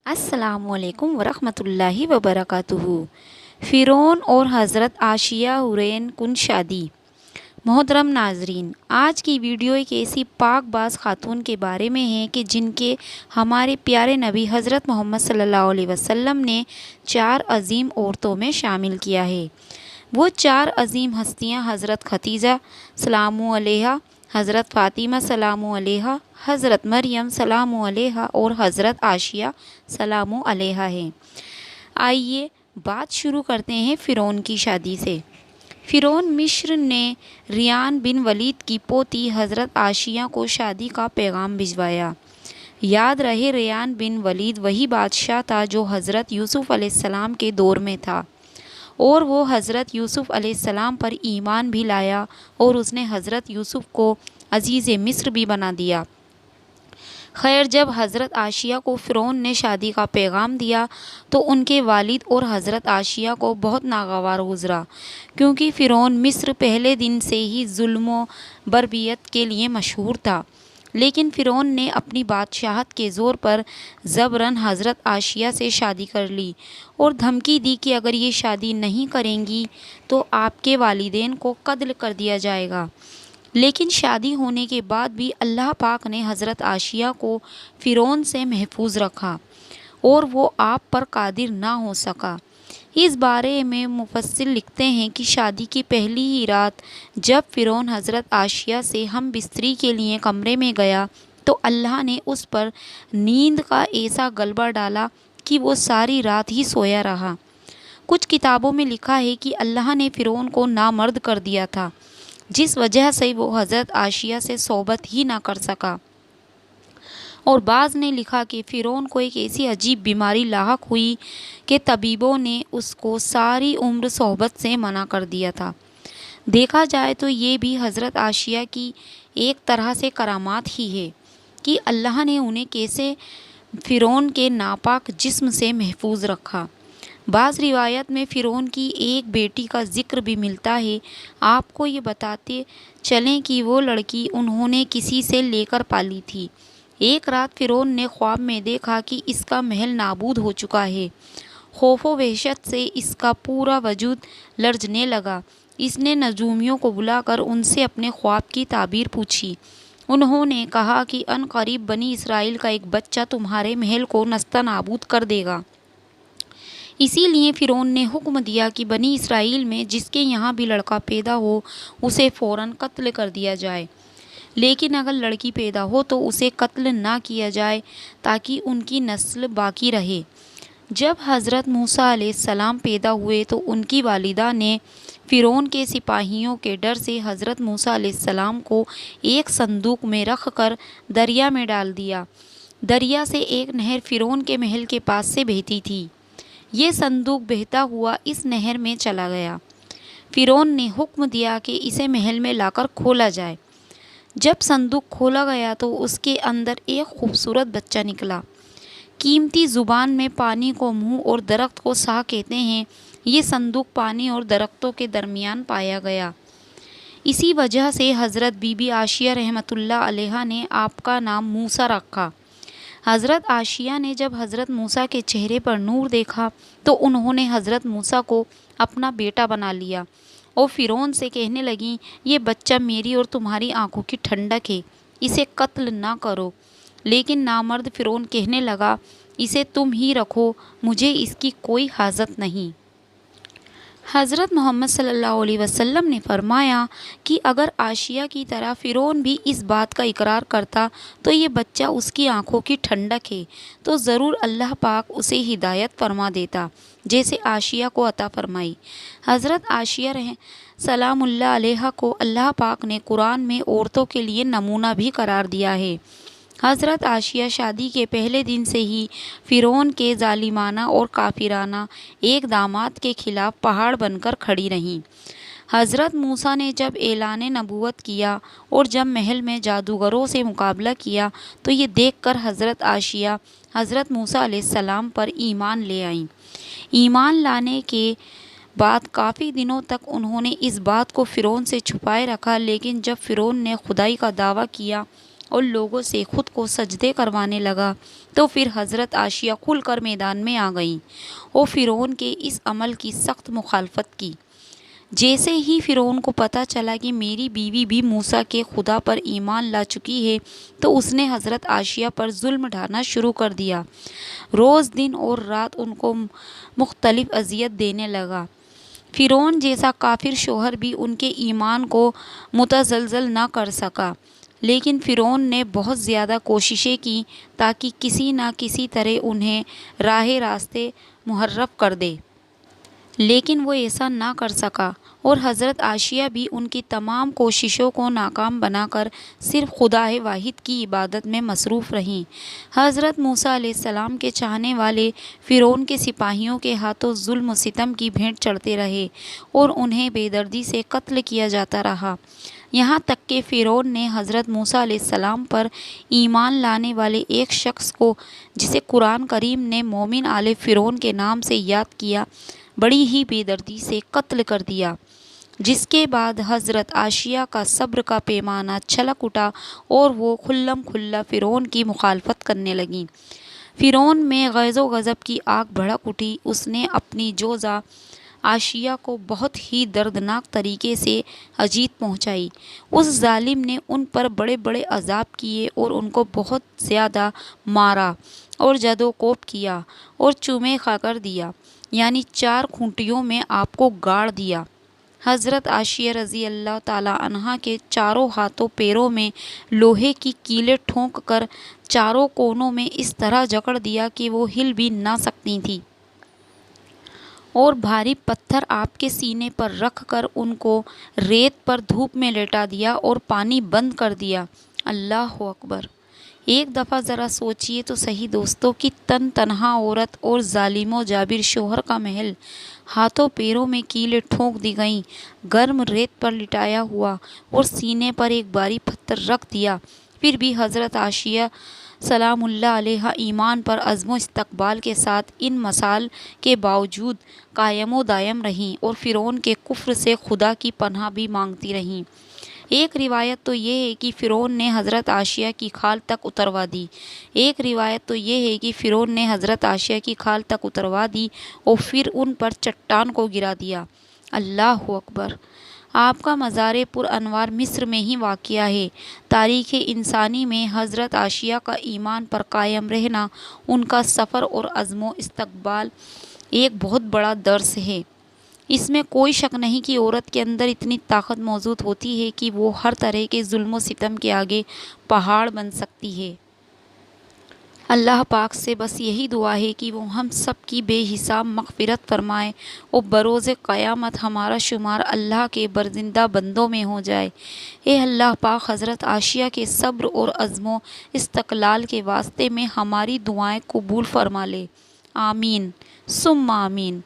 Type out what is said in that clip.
अस्सलामु अलैकुम वरहमतुल्लाहि वबरकातुहू। फ़िरौन और हज़रत आशिया हुरैन कुन शादी। मोहतरम नाजरीन, आज की वीडियो एक ऐसी पाकबाज़ खातून के बारे में है कि जिनके हमारे प्यारे नबी हज़रत मोहम्मद सल्लल्लाहु अलैहि वसल्लम ने 4 अजीम औरतों में शामिल किया है। वो 4 अजीम हस्तियाँ हज़रत खदीजा सलामु अलैहा, हज़रत फ़ातिमा सलामु अलैहा, हज़रत मरियम सलामु अलैहा और हज़रत आशिया सलामु अलैहा हैं। आइए बात शुरू करते हैं फ़िरौन की शादी से। फ़िरौन मिस्र ने रियान बिन वलीद की पोती हज़रत आशिया को शादी का पैगाम भिजवाया। याद रहे, रियान बिन वलीद वही बादशाह था जो हज़रत यूसुफ़ अलैहिस्सलाम के दौर में था, और वो हज़रत यूसुफ़ अलैहिस्सलाम पर ईमान भी लाया और उसने हज़रत यूसुफ़ को अज़ीज़ मिस्र भी बना दिया। खैर, जब हज़रत आशिया को फ़िरौन ने शादी का पैगाम दिया तो उनके वालिद और हज़रत आशिया को बहुत नागवार गुज़रा, क्योंकि फ़िरौन मिस्र पहले दिन से ही जुल्म बरबियत के लिए मशहूर था। लेकिन फ़िरौन ने अपनी बादशाहत के ज़ोर पर ज़बरन हज़रत आशिया से शादी कर ली और धमकी दी कि अगर ये शादी नहीं करेंगी तो आपके वालिदैन को कत्ल कर दिया जाएगा। लेकिन शादी होने के बाद भी अल्लाह पाक ने हज़रत आशिया को फ़िरौन से महफूज रखा और वो आप पर कादिर ना हो सका। इस बारे में मुफस्सिर लिखते हैं कि शादी की पहली ही रात जब फ़िरौन हज़रत आशिया से हम बिस्तरी के लिए कमरे में गया तो अल्लाह ने उस पर नींद का ऐसा गलबा डाला कि वो सारी रात ही सोया रहा। कुछ किताबों में लिखा है कि अल्लाह ने फ़िरौन को नामर्द कर दिया था, जिस वजह से वो हज़रत आशिया से सोहबत ही ना कर सका। और बाज़ ने लिखा कि फ़िरौन को एक ऐसी अजीब बीमारी लाहक हुई कि तबीबों ने उसको सारी उम्र सोहबत से मना कर दिया था। देखा जाए तो ये भी हज़रत आशिया की एक तरह से करामात ही है कि अल्लाह ने उन्हें कैसे फ़िरौन के नापाक जिस्म से महफूज रखा। बाज़ रिवायत में फ़िरौन की एक बेटी का ज़िक्र भी मिलता है। आपको ये बताते चलें कि वो लड़की उन्होंने किसी से लेकर पाली थी। एक रात फ़िरौन ने ख्वाब में देखा कि इसका महल नाबूद हो चुका है। खौफो वहशत से इसका पूरा वजूद लरजने लगा। इसने नजूमियों को बुलाकर उनसे अपने ख्वाब की ताबीर पूछी। उन्होंने कहा कि अनकरीब बनी इसराइल का एक बच्चा तुम्हारे महल को नस्ता नाबूद कर देगा। इसीलिए फ़िरौन ने हुक्म दिया कि बनी इसराइल में जिसके यहाँ भी लड़का पैदा हो उसे फ़ौरन कत्ल कर दिया जाए, लेकिन अगर लड़की पैदा हो तो उसे कत्ल ना किया जाए ताकि उनकी नस्ल बाकी रहे। जब हज़रत मूसा अलैहिस्सलाम पैदा हुए तो उनकी वालिदा ने फ़िरौन के सिपाहियों के डर से हज़रत मूसा अलैहिस्सलाम को एक संदूक में रख कर दरिया में डाल दिया। दरिया से एक नहर फ़िरौन के महल के पास से बहती थी। ये संदूक बहता हुआ इस नहर में चला गया। फ़िरौन ने हुक्म दिया कि इसे महल में लाकर खोला जाए। जब संदूक खोला गया तो उसके अंदर एक खूबसूरत बच्चा निकला। कीमती ज़ुबान में पानी को मुंह और दरख्त को साह कहते हैं। ये संदूक पानी और दरख्तों के दरमियान पाया गया। इसी वजह से हज़रत बीबी आशिया रहमतुल्लाह अलैहा ने आपका नाम मूसा रखा। हज़रत आशिया ने जब हज़रत मूसा के चेहरे पर नूर देखा तो उन्होंने हज़रत मूसा को अपना बेटा बना लिया और फ़िरौन से कहने लगीं, ये बच्चा मेरी और तुम्हारी आंखों की ठंडक है, इसे कत्ल ना करो। लेकिन नामर्द फ़िरौन कहने लगा, इसे तुम ही रखो, मुझे इसकी कोई हाजत नहीं। हज़रत मोहम्मद सल्लल्लाहु अलैहि वसल्लम ने फरमाया कि अगर आशिया की तरह फ़िरौन भी इस बात का इकरार करता तो ये बच्चा उसकी आंखों की ठंडक है, तो ज़रूर अल्लाह पाक उसे हिदायत फरमा देता जैसे आशिया को अता फरमाई। हज़रत आशिया सलामुल्लाह अलैहा को अल्लाह पाक ने कुरान में औरतों के लिए नमूना भी करार दिया है। हज़रत आशिया शादी के पहले दिन से ही फ़िरौन के ज़ालिमाना और काफिराना एक दामाद के ख़िलाफ़ पहाड़ बनकर खड़ी रहीं। हज़रत मूसा ने जब ऐलान नबूवत किया और जब महल में जादूगरों से मुकाबला किया तो ये देखकर हज़रत आशिया हज़रत मूसा अलैहिस्सलाम पर ईमान ले आईं। ईमान लाने के बाद काफ़ी दिनों तक उन्होंने इस बात को फ़िरौन से छुपाए रखा, लेकिन जब फ़िरौन ने खुदाई का दावा किया اور لوگوں سے خود کو سجدے کروانے لگا تو پھر حضرت عائشہ کھل کر میدان میں آ گئیں اور فرعون کے اس عمل کی سخت مخالفت کی۔ جیسے ہی فرعون کو پتہ چلا کہ میری بیوی بھی موسیٰ کے خدا پر ایمان لا چکی ہے تو اس نے حضرت عائشہ پر ظلم ڈھانا شروع کر دیا، روز دن اور رات ان کو مختلف اذیت دینے لگا۔ فرعون جیسا کافر شوہر بھی ان کے ایمان کو متزلزل نہ کر سکا، لیکن فرعون نے بہت زیادہ کوششیں کی تاکہ کسی نہ کسی طرح انہیں راہ راستے محرف کر دے، لیکن وہ ایسا نہ کر سکا اور حضرت عائشہ بھی ان کی تمام کوششوں کو ناکام بنا کر صرف خدا واحد کی عبادت میں مصروف رہیں۔ حضرت موسیٰ علیہ السلام کے چاہنے والے فرعون کے سپاہیوں کے ہاتھوں ظلم و ستم کی بھینٹ چڑھتے رہے اور انہیں بے دردی سے قتل کیا جاتا رہا، یہاں تک کہ فرعون نے حضرت موسیٰ علیہ السلام پر ایمان لانے والے ایک شخص کو، جسے قرآن کریم نے مومن آل فرعون کے نام سے یاد کیا، بڑی ہی بے دردی سے قتل کر دیا، جس کے بعد حضرت عائشہ کا صبر کا پیمانہ چھلک اٹھا اور وہ کھلم کھلا فرعون کی مخالفت کرنے لگیں۔ فرعون میں غیظ و غضب کی آگ بھڑک اٹھی، اس نے اپنی جوزہ عائشہ کو بہت ہی دردناک طریقے سے اذیت پہنچائی۔ اس ظالم نے ان پر بڑے بڑے عذاب کیے اور ان کو بہت زیادہ مارا اور جد و کوب کیا اور چومے کھا کر دیا، یعنی 4 کھونٹیوں میں آپ کو گاڑ دیا۔ حضرت عائشہ رضی اللہ تعالیٰ عنہا کے چاروں ہاتھوں پیروں میں لوہے کی کیلیں ٹھونک کر چاروں کونوں میں اس طرح جکڑ دیا کہ وہ ہل بھی نہ سکتی تھیں، اور بھاری پتھر آپ کے سینے پر رکھ کر ان کو ریت پر دھوپ میں لیٹا دیا اور پانی بند کر دیا۔ اللہ اکبر! ایک دفعہ ذرا سوچئے تو صحیح دوستو کہ تنہا عورت اور ظالم و جابر شوہر کا محل، ہاتھوں پیروں میں کیلیں ٹھونک دی گئیں، گرم ریت پر لٹایا ہوا اور سینے پر ایک بھاری پتھر رکھ دیا، پھر بھی حضرت عائشہ سلام اللہ علیہا ایمان پر عزم و استقبال کے ساتھ ان مسائل کے باوجود قائم و دائم رہیں اور فرعون کے کفر سے خدا کی پناہ بھی مانگتی رہیں۔ ایک روایت تو یہ ہے کہ فرعون نے حضرت عائشہ کی کھال تک اتروا دی، ایک روایت تو یہ ہے کہ فرعون نے حضرت عائشہ کی کھال تک اتروا دی اور پھر ان پر چٹان کو گرا دیا۔ اللہ اکبر! آپ کا مزار پر انوار مصر میں ہی واقع ہے۔ تاریخ انسانی میں حضرت عائشہ کا ایمان پر قائم رہنا، ان کا سفر اور عزم و استقبال ایک بہت بڑا درس ہے۔ اس میں کوئی شک نہیں کہ عورت کے اندر اتنی طاقت موجود ہوتی ہے کہ وہ ہر طرح کے ظلم و ستم کے آگے پہاڑ بن سکتی ہے۔ اللہ پاک سے بس یہی دعا ہے کہ وہ ہم سب کی بے حساب مغفرت فرمائے اور بروز قیامت ہمارا شمار اللہ کے برزندہ بندوں میں ہو جائے۔ اے اللہ پاک، حضرت عائشہ کے صبر اور عزم و استقلال کے واسطے میں ہماری دعائیں قبول فرما لے، آمین ثم آمین۔